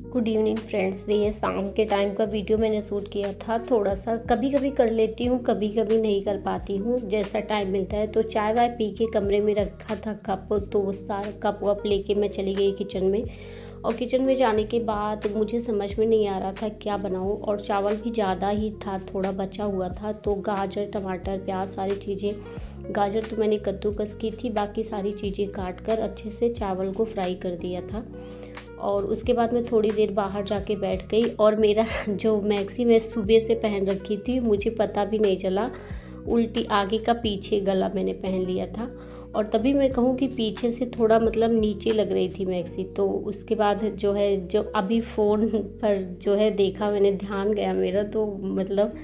Good evening friends. ये शाम के टाइम का वीडियो मैंने शूट किया था। थोड़ा सा कभी कभी कर लेती हूँ, कभी कभी नहीं कर पाती हूँ, जैसा टाइम मिलता है। तो चाय वाय पी के कमरे में रखा था कप, तो वो सारा कप वप लेके मैं चली गई किचन में। और किचन में जाने के बाद मुझे समझ में नहीं आ रहा था क्या बनाऊँ, और चावल भी ज़्यादा ही था, थोड़ा बचा हुआ था। तो गाजर टमाटर प्याज सारी चीज़ें, गाजर तो मैंने कद्दूकस की थी, बाकी सारी चीज़ें काट कर अच्छे से चावल को फ्राई कर दिया था। और उसके बाद मैं थोड़ी देर बाहर जाके बैठ गई, और मेरा जो मैक्सी मैं सुबह से पहन रखी थी, मुझे पता भी नहीं चला, उल्टी आगे का पीछे गला मैंने पहन लिया था। और तभी मैं कहूँ कि पीछे से थोड़ा मतलब नीचे लग रही थी मैक्सी। तो उसके बाद जो है, जो अभी फ़ोन पर जो है देखा मैंने, ध्यान गया मेरा, तो मतलब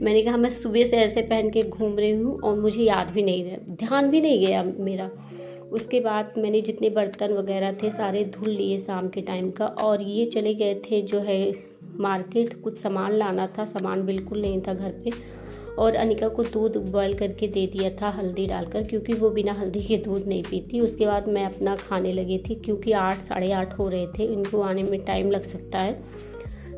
मैंने कहा मैं सुबह से ऐसे पहन के घूम रही हूँ और मुझे याद भी नहीं रहा, ध्यान भी नहीं गया मेरा। उसके बाद मैंने जितने बर्तन वगैरह थे सारे धुल लिए शाम के टाइम का, और ये चले गए थे जो है मार्केट, कुछ सामान लाना था, सामान बिल्कुल नहीं था घर पे। और अनिका को दूध बॉयल करके दे दिया था हल्दी डालकर, क्योंकि वो बिना हल्दी के दूध नहीं पीती। उसके बाद मैं अपना खाने लगी थी, क्योंकि 8 साढ़े 8 हो रहे थे, इनको आने में टाइम लग सकता है।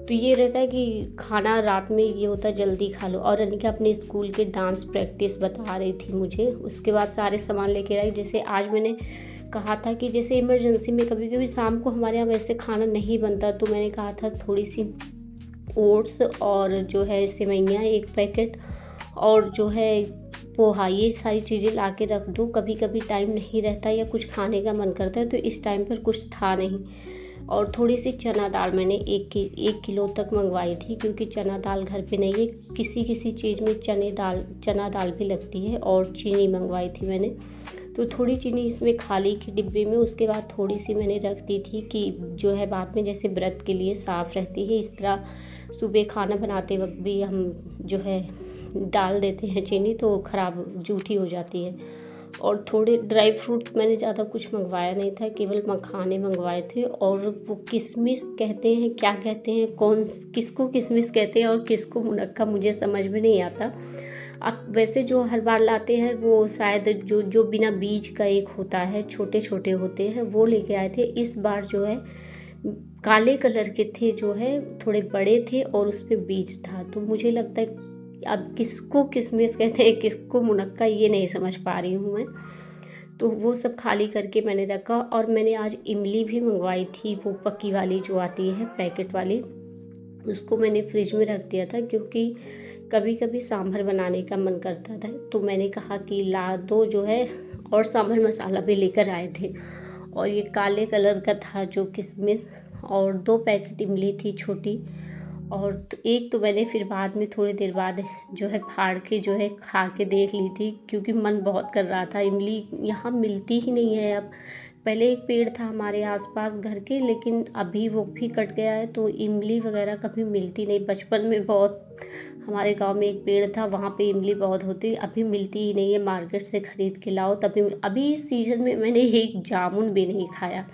तो ये रहता है कि खाना रात में ये होता है जल्दी खा लो। और अनिका अपने स्कूल के डांस प्रैक्टिस बता रही थी मुझे। उसके बाद सारे सामान लेके आई, जैसे आज मैंने कहा था कि जैसे इमरजेंसी में कभी कभी शाम को हमारे यहाँ वैसे खाना नहीं बनता, तो मैंने कहा था थोड़ी सी ओट्स और जो है सेवइयाँ 1 पैकेट, और जो है पोहा, ये सारी चीज़ें ला के रख दो। कभी कभी टाइम नहीं रहता या कुछ खाने का मन करता है, तो इस टाइम पर कुछ था नहीं। और थोड़ी सी चना दाल मैंने 1 किलो तक मंगवाई थी, क्योंकि चना दाल घर पे नहीं है, किसी किसी चीज़ में चना दाल भी लगती है। और चीनी मंगवाई थी मैंने, तो थोड़ी चीनी इसमें खाली की डिब्बे में। उसके बाद थोड़ी सी मैंने रख दी थी कि जो है बाद में जैसे व्रत के लिए साफ़ रहती है, इस तरह सुबह खाना बनाते वक्त भी हम जो है डाल देते हैं चीनी, तो ख़राब जूठी हो जाती है। और थोड़े ड्राई फ्रूट मैंने ज़्यादा कुछ मंगवाया नहीं था, केवल मखाने मंगवाए थे। और वो किशमिश कहते हैं, क्या कहते हैं, किसको किशमिश कहते हैं और किसको मुनक्का, मुझे समझ में नहीं आता। अब वैसे जो हर बार लाते हैं वो शायद जो बिना बीज का एक होता है, छोटे छोटे होते हैं, वो लेके आए थे। इस बार जो है काले कलर के थे, जो है थोड़े बड़े थे और उसमें बीज था। तो मुझे लगता है अब किसको किशमिश कहते हैं किसको मुनक्का, ये नहीं समझ पा रही हूँ मैं। तो वो सब खाली करके मैंने रखा। और मैंने आज इमली भी मंगवाई थी, वो पक्की वाली जो आती है पैकेट वाली, उसको मैंने फ्रिज में रख दिया था, क्योंकि कभी कभी सांभर बनाने का मन करता था। तो मैंने कहा कि ला दो जो है, और सांभर मसाला भी लेकर आए थे। और ये काले कलर का था जो किशमिश, और 2 पैकेट इमली थी छोटी। और एक तो मैंने फिर बाद में थोड़ी देर बाद जो है फाड़ के जो है खा के देख ली थी, क्योंकि मन बहुत कर रहा था। इमली यहाँ मिलती ही नहीं है अब। पहले एक पेड़ था हमारे आसपास घर के, लेकिन अभी वो भी कट गया है, तो इमली वगैरह कभी मिलती नहीं। बचपन में बहुत हमारे गांव में एक पेड़ था, वहाँ पे इमली बहुत होती, अभी मिलती ही नहीं है, मार्केट से ख़रीद के लाओ तभी। अभी इस सीज़न में मैंने एक जामुन भी नहीं खाया।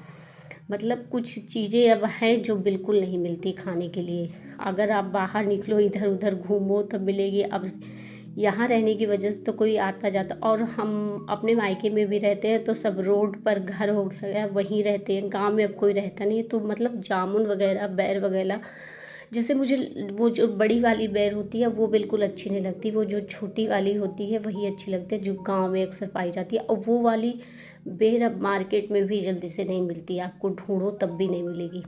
मतलब कुछ चीज़ें अब हैं जो बिल्कुल नहीं मिलती खाने के लिए। अगर आप बाहर निकलो इधर उधर घूमो तब मिलेगी। अब यहाँ रहने की वजह से तो कोई आता जाता, और हम अपने मायके में भी रहते हैं तो सब रोड पर घर हो गया, वहीं रहते हैं। गांव में अब कोई रहता नहीं है, तो मतलब जामुन वगैरह बैर वगैरह, जैसे मुझे वो जो बड़ी वाली बैर होती है वो बिल्कुल अच्छी नहीं लगती, वो जो छोटी वाली होती है वही अच्छी लगती है, जो गांव में अक्सर पाई जाती है। और वो वाली बेर अब मार्केट में भी जल्दी से नहीं मिलती, आपको ढूंढो तब भी नहीं मिलेगी।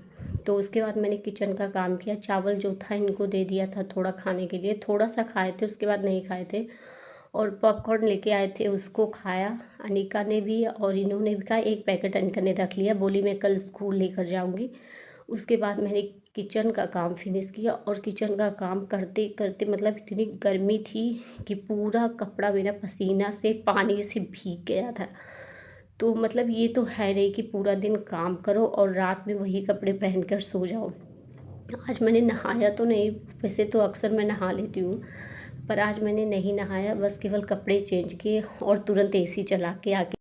तो उसके बाद मैंने किचन का काम किया। चावल जो था इनको दे दिया था थोड़ा खाने के लिए, थोड़ा सा खाए थे, उसके बाद नहीं खाए थे। और पॉपकॉर्न लेके आए थे, उसको खाया अनिका ने भी, और इन्होंने भी खाया। 1 पैकेट अनिका ने रख लिया, बोली मैं कल स्कूल लेकर जाऊँगी। उसके बाद मैंने किचन का काम फिनिश किया, और किचन का काम करते करते मतलब इतनी गर्मी थी कि पूरा कपड़ा मेरा पसीना से पानी से भीग गया था। तो मतलब ये तो है नहीं कि पूरा दिन काम करो और रात में वही कपड़े पहनकर सो जाओ। आज मैंने नहाया तो नहीं, वैसे तो अक्सर मैं नहा लेती हूँ, पर आज मैंने नहीं नहाया, बस केवल कपड़े चेंज किए और तुरंत एसी चला के आके